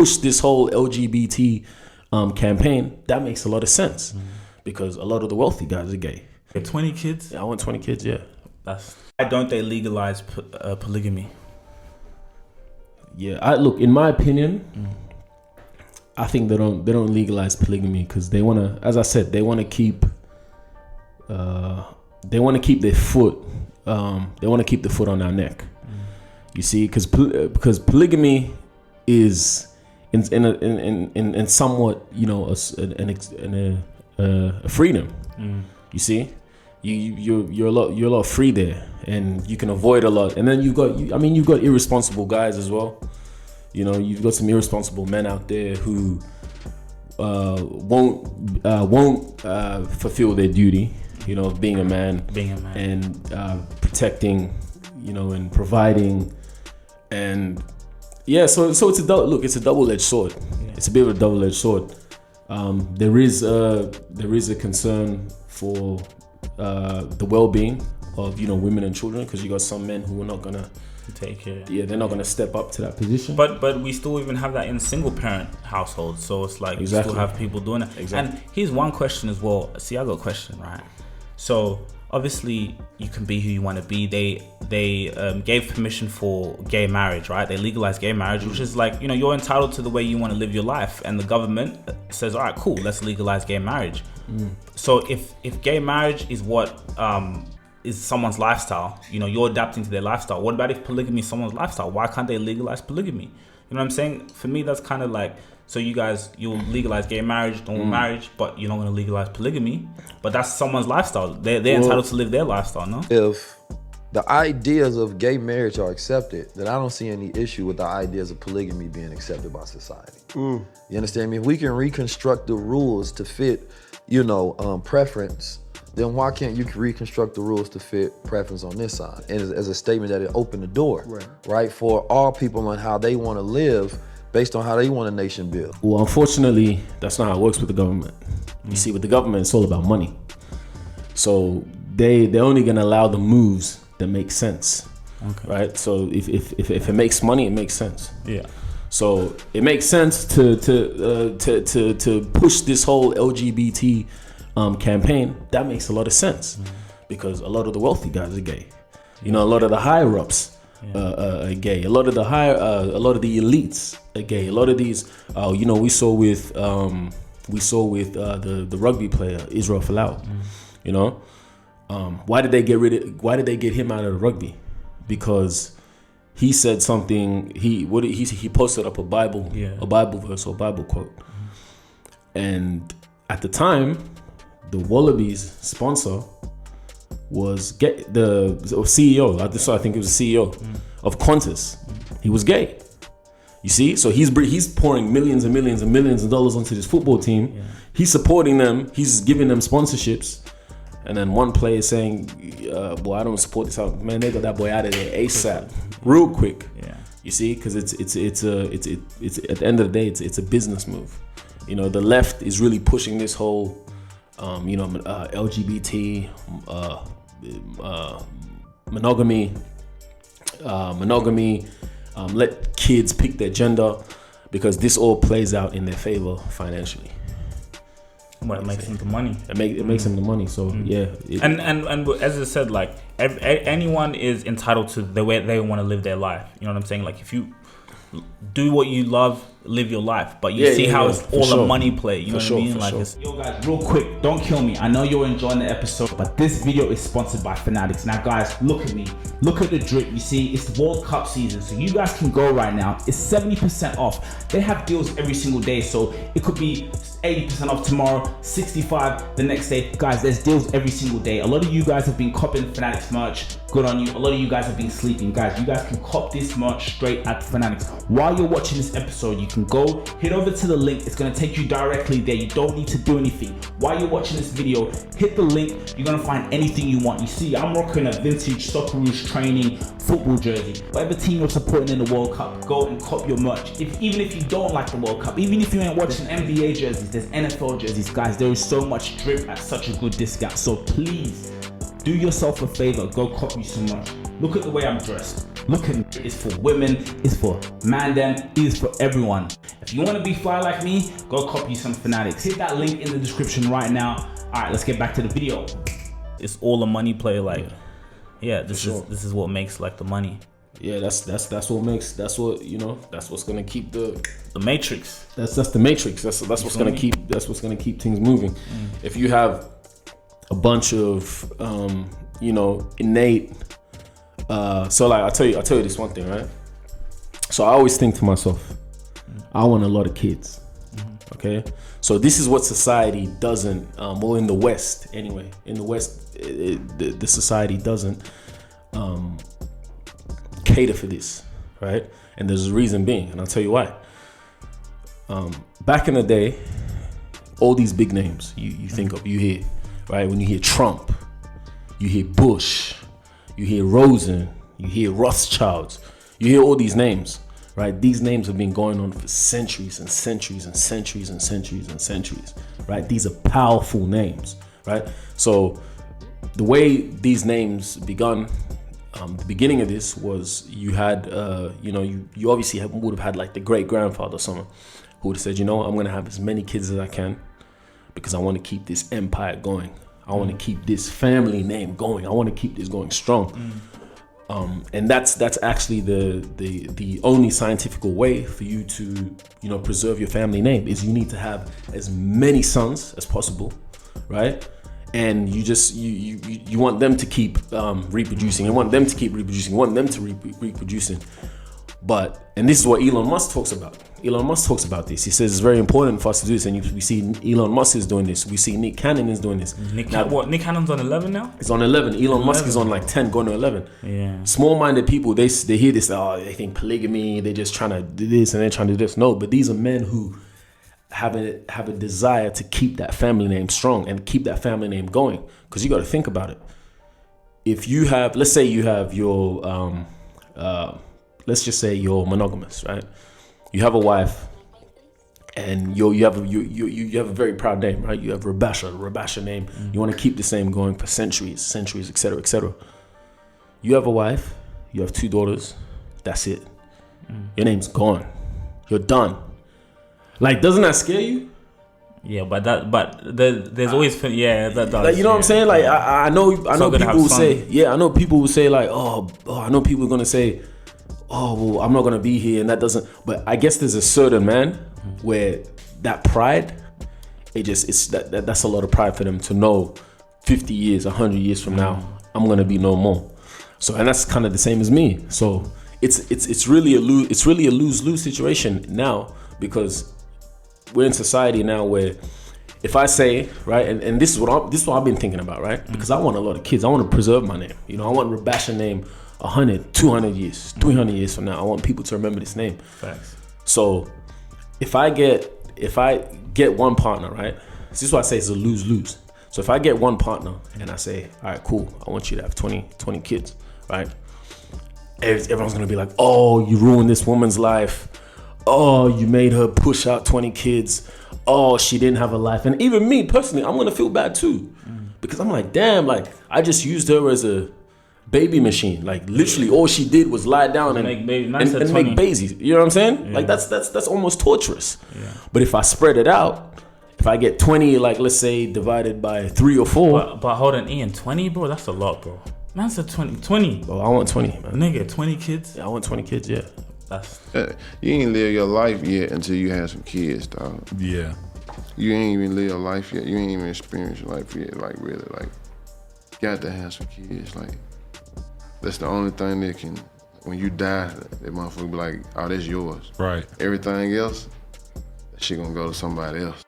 push this whole LGBT campaign, that makes a lot of sense because a lot of the wealthy guys are gay. 20 kids? Yeah, I want 20 kids, yeah. Why don't they legalize polygamy? Yeah, look, in my opinion, I think they don't legalize polygamy because they want to, as I said, they want to keep their foot, they want to keep the foot on our neck. You see, because polygamy is in somewhat, you know, a freedom. You see, you're a lot free there, and you can avoid a lot. And then you've got irresponsible guys as well. You know, you've got some irresponsible men out there who won't fulfill their duty. You know, being a man, and protecting, you know, and providing, and yeah. So it's a double-edged sword. Yeah. It's a bit of a double-edged sword. There is a concern for the well-being of, you know, women and children, because you got some men who are not gonna take care. Yeah, they're not gonna step up to that position. But we still even have that in single-parent households. So it's like you still have people doing that. Exactly. And here's one question as well. See, I got a question, right? So obviously you can be who you want to be. They gave permission for gay marriage, right? They legalized gay marriage, which is like, you know, you're entitled to the way you want to live your life, and the government says, all right, cool, let's legalize gay marriage. So if gay marriage is what is someone's lifestyle, you know, you're adapting to their lifestyle. What about if polygamy is someone's lifestyle? Why can't they legalize polygamy? You know what I'm saying? For me, that's kind of like, so you'll legalize gay marriage, normal marriage, but you're not going to legalize polygamy. But that's someone's lifestyle. They're entitled to live their lifestyle, no? If the ideas of gay marriage are accepted, then I don't see any issue with the ideas of polygamy being accepted by society. You understand me? If we can reconstruct the rules to fit, you know, preference, then why can't you reconstruct the rules to fit preference on this side? And as a statement that it opened the door, right, for all people on how they want to live based on how they want a nation built. Well, unfortunately, that's not how it works with the government. You see, with the government, it's all about money. So they're only gonna allow the moves that make sense, right? So if it makes money, it makes sense. Yeah. So it makes sense to push this whole LGBT campaign. That makes a lot of sense because a lot of the wealthy guys are gay. You know, a lot of the higher ups are gay. A lot of the elites are gay. A lot of these, you know, we saw with the rugby player Israel Folau. You know, why did they get him out of the rugby? Because he said something. He posted up a Bible verse or Bible quote, and at the time, the Wallabies sponsor was the CEO. I think it was the CEO of Qantas. He was gay. You see, so he's pouring millions and millions and millions of dollars onto this football team. Yeah. He's supporting them. He's giving them sponsorships. And then one player saying, "Boy, I don't support this." Man, they got that boy out of there ASAP, real quick. Yeah. You see, because it's at the end of the day, it's a business move. You know, the left is really pushing this whole, LGBT, monogamy. Let kids pick their gender, because this all plays out in their favor financially. Well, it makes them the money. It makes them the money. So yeah. And as I said, like anyone is entitled to the way they want to live their life. You know what I'm saying? Like if you do what you love, live your life, but you see how it's all a money play. You know what I mean? Like, yo guys, real quick, don't kill me. I know you're enjoying the episode, but this video is sponsored by Fanatics. Now, guys, look at me. Look at the drip. You see, it's the World Cup season, so you guys can go right now. It's 70% off. They have deals every single day, so it could be 80% off tomorrow, 65% the next day. Guys, there's deals every single day. A lot of you guys have been copping Fanatics merch. Good on you. A lot of you guys have been sleeping. Guys, you guys can cop this merch straight at Fanatics. While you're watching this episode, you can go head over to the link. It's going to take you directly there. You don't need to do anything. While you're watching this video, hit the link. You're going to find anything you want. You see, I'm rocking a vintage Socceroos training football jersey. Whatever team you're supporting in the World Cup, go and cop your merch. Even if you don't like the World Cup, even if you ain't watching NBA jerseys, there's NFL jerseys. Guys, there is so much drip at such a good discount. So please do yourself a favor. Go cop you some merch. Look at the way I'm dressed. Look at me. It's for women, it's for man them, it's for everyone. If you want to be fly like me, go copy some Fanatics. Hit that link in the description right now. All right, let's get back to the video. It's all a money play, like, yeah, this is what makes like the money. Yeah, that's what makes, that's what, you know, that's what's gonna keep the matrix. That's the matrix. That's what's gonna keep things moving. If you have a bunch of you know, innate so like I'll tell you this one thing, right? So I always think to myself, I want a lot of kids. Okay? So this is what society doesn't well, in the West anyway. In the West the society doesn't cater for this, right? And there's a reason being, and I'll tell you why. Back in the day, all these big names you think of, you hear, right? When you hear Trump, you hear Bush, you hear Rosen, you hear Rothschilds, you hear all these names, right? These names have been going on for centuries and centuries and centuries and centuries and centuries, right? These are powerful names, right? So the way these names begun, the beginning of this was you had, you know, you obviously would have had like the great grandfather or someone who would have said, you know, I'm going to have as many kids as I can because I want to keep this empire going. I want to keep this family name going. I want to keep this going strong. And that's actually the only scientific way for you to, you know, preserve your family name is you need to have as many sons as possible, right? And you just you want them to keep reproducing. You want them to keep reproducing. You want them to reproducing. But, and this is what Elon Musk talks about. Elon Musk talks about this. He says it's very important for us to do this. And we see Elon Musk is doing this. We see Nick Cannon is doing this. Nick Cannon's on 11 now? It's on 11. Elon Musk is on like 10, going to 11. Yeah. Small-minded people, they hear this, they think polygamy, they're just trying to do this and they're trying to do this. No, but these are men who have a desire to keep that family name strong and keep that family name going. Because you got to think about it. If you have, let's say you have your, let's just say you're monogamous, right? You have a wife, and you have a very proud name, right? You have Rabasha name. You want to keep the name going for centuries, etc., etc. You have a wife, you have 2 daughters. That's it. Your name's gone. You're done. Like, doesn't that scare you? Yeah, but there's always that does. Like, you know what I'm saying? Like, I know people will say, I know people will say like, I know people are gonna say, well, I'm not gonna be here, and that doesn't. But I guess there's a certain man where that pride, that's a lot of pride for them to know 50 years, 100 years from now, I'm gonna be no more. So, and that's kind of the same as me. So it's really a lose-lose situation now, because we're in society now where if I say, right, and this is what I've been thinking about, right? Because I want a lot of kids. I want to preserve my name. You know, I want Rabasha name 100, 200 years, 300 years from now. I want people to remember this name. Facts. So if I get one partner, right? This is why I say it's a lose-lose. So if I get one partner and I say, all right, cool, I want you to have 20 kids, right? Everyone's gonna be like, oh, you ruined this woman's life. Oh, you made her push out 20 kids. Oh, she didn't have a life. And even me personally, I'm gonna feel bad too, because I'm like, damn, like I just used her as a baby machine. Like literally, all she did was lie down and make babies. You know what I'm saying? Yeah. Like that's almost torturous. Yeah. But if I spread it out, if I get 20, like let's say divided by 3 or 4. But hold on, Ian, 20, bro, that's a lot, bro. Man said 20. Oh, I want 20, man. Nigga, 20 kids? Yeah, I want 20 kids, yeah. You ain't live your life yet until you have some kids, dog. Yeah. You ain't even live your life yet. You ain't even experienced your life yet. Like really, like got to have some kids. Like that's the only thing that can. When you die, that motherfucker be like, "Oh, that's yours." Right. Everything else, that shit gonna go to somebody else.